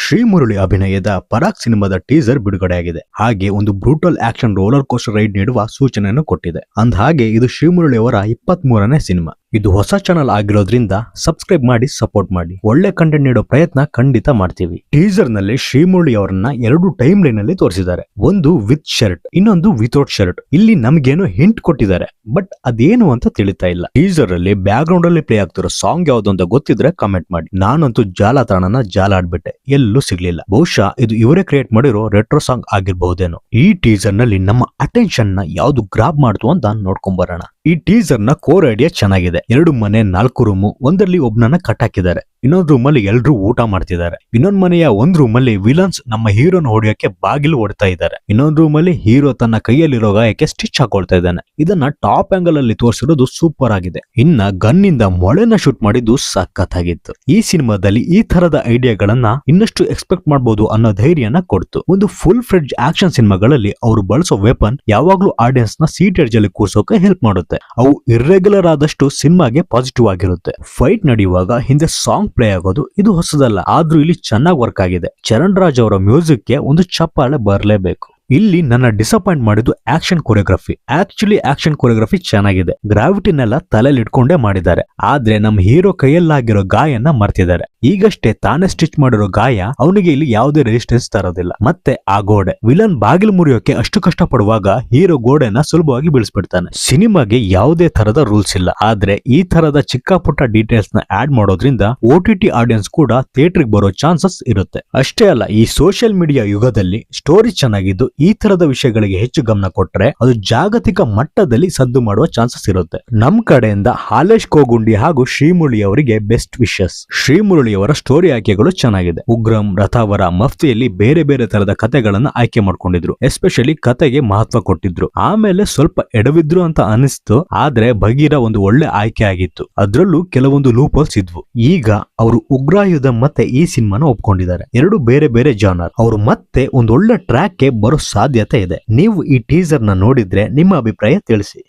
ಶ್ರೀಮುರಳಿ ಅಭಿನಯದ ಪರಾಗ್ ಸಿನಿಮಾದ ಟೀಸರ್ ಬಿಡುಗಡೆಯಾಗಿದೆ. ಹಾಗೆ ಒಂದು brutal action roller coaster ride ನೀಡುವ ಸೂಚನೆಯನ್ನು ಕೊಟ್ಟಿದೆ. ಅಂದಹಾಗೆ ಇದು ಶ್ರೀಮುರಳಿ ಅವರ 23ನೇ ಸಿನಿಮಾ. ಇದು ಹೊಸ ಚಾನಲ್ ಆಗಿರೋದ್ರಿಂದ ಸಬ್ಸ್ಕ್ರೈಬ್ ಮಾಡಿ ಸಪೋರ್ಟ್ ಮಾಡಿ. ಒಳ್ಳೆ ಕಂಟೆಂಟ್ ನೀಡೋ ಪ್ರಯತ್ನ ಖಂಡಿತ ಮಾಡ್ತೀವಿ. ಟೀಸರ್ ನಲ್ಲಿ ಶ್ರೀಮುರಳಿ ಅವರನ್ನ 2 ಟೈಮ್ ಲೈನ್ ಅಲ್ಲಿ ತೋರಿಸಿದ್ದಾರೆ. ಒಂದು ವಿತ್ ಶರ್ಟ್, ಇನ್ನೊಂದು ವಿತೌಟ್ ಶರ್ಟ್. ಇಲ್ಲಿ ನಮ್ಗೇನು ಹಿಂಟ್ ಕೊಟ್ಟಿದ್ದಾರೆ, ಬಟ್ ಅದೇನು ಅಂತ ತಿಳಿತಾ ಇಲ್ಲ. ಟೀಸರ್ ಅಲ್ಲಿ ಬ್ಯಾಕ್ ಗ್ರೌಂಡ್ ಅಲ್ಲಿ ಪ್ಲೇ ಆಗ್ತಿರೋ ಸಾಂಗ್ ಯಾವ್ದು ಅಂತ ಗೊತ್ತಿದ್ರೆ ಕಮೆಂಟ್ ಮಾಡಿ. ನಾನಂತೂ ಜಾಲತಾಣನ ಜಾಲಾಡ್ಬಿಟ್ಟೆ, ಎಲ್ಲೂ ಸಿಗ್ಲಿಲ್ಲ. ಬಹುಶಃ ಇದು ಇವರೇ ಕ್ರಿಯೇಟ್ ಮಾಡಿರೋ ರೆಟ್ರೋ ಸಾಂಗ್ ಆಗಿರಬಹುದೇನೋ. ಈ ಟೀಸರ್ ನಲ್ಲಿ ನಮ್ಮ ಅಟೆನ್ಷನ್ ನ ಯಾವ್ದು ಗ್ರಾಬ್ ಮಾಡ್ತು ಅಂತ ನೋಡ್ಕೊಂಡ್ ಬರೋಣ. ಈ ಟೀಸರ್ ನ ಕೋರ್ ಐಡಿಯಾ ಚೆನ್ನಾಗಿದೆ. 2 ಮನೆ 4 ರೂಮು, ಒಂದರಲ್ಲಿ ಒಬ್ನನ್ನ ಕಟ್ಟಾಕಿದ್ದಾರೆ, ಇನ್ನೊಂದು ರೂಮ್ ಅಲ್ಲಿ ಎಲ್ರು ಊಟ ಮಾಡ್ತಿದ್ದಾರೆ. ಇನ್ನೊಂದ್ ಮನೆಯ ಒಂದ್ ರೂಮ್ ಅಲ್ಲಿ ವಿಲನ್ಸ್ ನಮ್ಮ ಹೀರೋನ ಹೊಡೆಯೋಕೆ ಬಾಗಿಲು ಹೊಡ್ತಾ ಇದ್ದಾರೆ. ಇನ್ನೊಂದ್ ರೂಮ್ ಅಲ್ಲಿ ಹೀರೋ ತನ್ನ ಕೈಯಲ್ಲಿರೋ ಗಾಯಕ್ಕೆ ಸ್ಟಿಚ್ ಹಾಕೊಳ್ತಾ ಇದ್ದಾನೆ. ಇದನ್ನ ಟಾಪ್ ಆಂಗಲ್ ಅಲ್ಲಿ ತೋರಿಸಿರೋದು ಸೂಪರ್ ಆಗಿದೆ. ಇನ್ನ ಗನ್ ಇಂದ ಮೊಳೆನ ಶೂಟ್ ಮಾಡಿದ್ದು ಸಖತ್ತಾಗಿತ್ತು. ಈ ಸಿನಿಮಾದಲ್ಲಿ ಈ ತರದ ಐಡಿಯಾಗಳನ್ನ ಇನ್ನಷ್ಟು ಎಕ್ಸ್ಪೆಕ್ಟ್ ಮಾಡಬಹುದು ಅನ್ನೋ ಧೈರ್ಯನ ಕೊಡ್ತು. ಒಂದು ಫುಲ್ ಫ್ಲೆಡ್ಜ್ ಆಕ್ಷನ್ ಸಿನಿಮಾಗಳಲ್ಲಿ ಅವರು ಬಳಸೋ ವೆಪನ್ ಯಾವಾಗ್ಲೂ ಆಡಿಯನ್ಸ್ ನ ಸೀಟ್ ಎಡ್ಜ್ ಅಲ್ಲಿ ಕೂರ್ಸೋಕೆ ಹೆಲ್ಪ್ ಮಾಡುತ್ತೆ. ಅವು ಇರ್ರೆಗ್ಯುಲರ್ ಆದಷ್ಟು ಸಿನಿಮಾಗೆ ಪಾಸಿಟಿವ್ ಆಗಿರುತ್ತೆ. ಫೈಟ್ ನಡೆಯುವಾಗ ಹಿಂದೆ ಸಾಂಗ್ ಪ್ಲೇ ಆಗೋದು ಇದು ಹೊಸದಲ್ಲ, ಆದ್ರೂ ಇಲ್ಲಿ ಚೆನ್ನಾಗಿ ವರ್ಕ್ ಆಗಿದೆ. ಚರಣ್ ರಾಜ್ ಅವರ ಮ್ಯೂಸಿಕ್ ಗೆ ಒಂದು ಚಪ್ಪಾಳೆ ಬರಲೇಬೇಕು. ಇಲ್ಲಿ ನನ್ನ ಡಿಸಪಾಯಿಂಟ್ ಮಾಡಿದ್ದು action choreography. Actually action choreography ಚೆನ್ನಾಗಿದೆ, ಗ್ರಾವಿಟಿನೆಲ್ಲ ತಲೆಯಲ್ಲಿ ಇಟ್ಕೊಂಡೇ ಮಾಡಿದ್ದಾರೆ. ಆದ್ರೆ ನಮ್ಮ ಹೀರೋ ಕೈಯಲ್ಲಾಗಿರೋ ಗಾಯನ ಮರ್ತಿದ್ದಾರೆ. ಈಗಷ್ಟೇ ತಾನೇ ಸ್ಟಿಚ್ ಮಾಡಿರೋ ಗಾಯ ಅವನಿಗೆ ಇಲ್ಲಿ ಯಾವುದೇ ರೆಸಿಸ್ಟೆನ್ಸ್ ತರೋದಿಲ್ಲ. ಮತ್ತೆ ಆ ಗೋಡೆ, ವಿಲನ್ ಬಾಗಿಲು ಮುರಿಯೋಕೆ ಅಷ್ಟು ಕಷ್ಟ ಪಡುವಾಗ ಹೀರೋ ಗೋಡೆನ ಸುಲಭವಾಗಿ ಬೀಳಿಸ್ಬಿಡ್ತಾನೆ. ಸಿನಿಮಾಗೆ ಯಾವುದೇ ತರದ ರೂಲ್ಸ್ ಇಲ್ಲ, ಆದ್ರೆ ಈ ತರದ ಚಿಕ್ಕ ಪುಟ್ಟ ಡೀಟೇಲ್ಸ್ ನ ಆಡ್ ಮಾಡೋದ್ರಿಂದ OTT ಆಡಿಯನ್ಸ್ ಕೂಡ ಥಿಯೇಟರ್ ಬರೋ ಚಾನ್ಸಸ್ ಇರುತ್ತೆ. ಅಷ್ಟೇ ಅಲ್ಲ, ಈ ಸೋಷಿಯಲ್ ಮೀಡಿಯಾ ಯುಗದಲ್ಲಿ ಸ್ಟೋರಿ ಚೆನ್ನಾಗಿದ್ದು ಈ ತರದ ವಿಷಯಗಳಿಗೆ ಹೆಚ್ಚು ಗಮನ ಕೊಟ್ರೆ ಅದು ಜಾಗತಿಕ ಮಟ್ಟದಲ್ಲಿ ಸದ್ದು ಮಾಡುವ ಚಾನ್ಸಸ್ ಇರುತ್ತೆ. ನಮ್ ಕಡೆಯಿಂದ ಹಾಲೇಶ್ ಕೋಗುಂಡಿ ಹಾಗೂ ಶ್ರೀಮುರಳಿ ಅವರಿಗೆ ಬೆಸ್ಟ್ ವಿಶಸ್. ಶ್ರೀಮುರಳಿ ಅವರ ಸ್ಟೋರಿ ಆಯ್ಕೆಗಳು ಚೆನ್ನಾಗಿದೆ. ಉಗ್ರಂ, ರಥಾವರ, ಮಫ್ತಿಯಲ್ಲಿ ಬೇರೆ ಬೇರೆ ತರದ ಕಥೆಗಳನ್ನ ಆಯ್ಕೆ ಮಾಡ್ಕೊಂಡಿದ್ರು. ಎಸ್ಪೆಷಲಿ ಕತೆಗೆ ಮಹತ್ವ ಕೊಟ್ಟಿದ್ರು. ಆಮೇಲೆ ಸ್ವಲ್ಪ ಎಡವಿದ್ರು ಅಂತ ಅನಿಸ್ತು, ಆದ್ರೆ ಭಗೀರ ಒಂದು ಒಳ್ಳೆ ಆಯ್ಕೆ ಆಗಿತ್ತು. ಅದ್ರಲ್ಲೂ ಕೆಲವೊಂದು ಲೂಪ್ ಹೋಲ್ಸ್ ಇದ್ವು. ಈಗ ಅವರು ಉಗ್ರಾಯುಧ ಮತ್ತೆ ಈ ಸಿನಿಮಾನ ಒಪ್ಕೊಂಡಿದ್ದಾರೆ. 2 ಬೇರೆ ಬೇರೆ ಜಾನರ್. ಅವರು ಮತ್ತೆ ಒಂದೊಳ್ಳೆ ಟ್ರ್ಯಾಕ್ ಗೆ ಬರೋ ಸಾಧ್ಯತೆ ಇದೆ. ನೀವು ಈ ಟೀಸರ್ ನ ನೋಡಿದ್ರೆ ನಿಮ್ಮ ಅಭಿಪ್ರಾಯ ತಿಳಿಸಿ.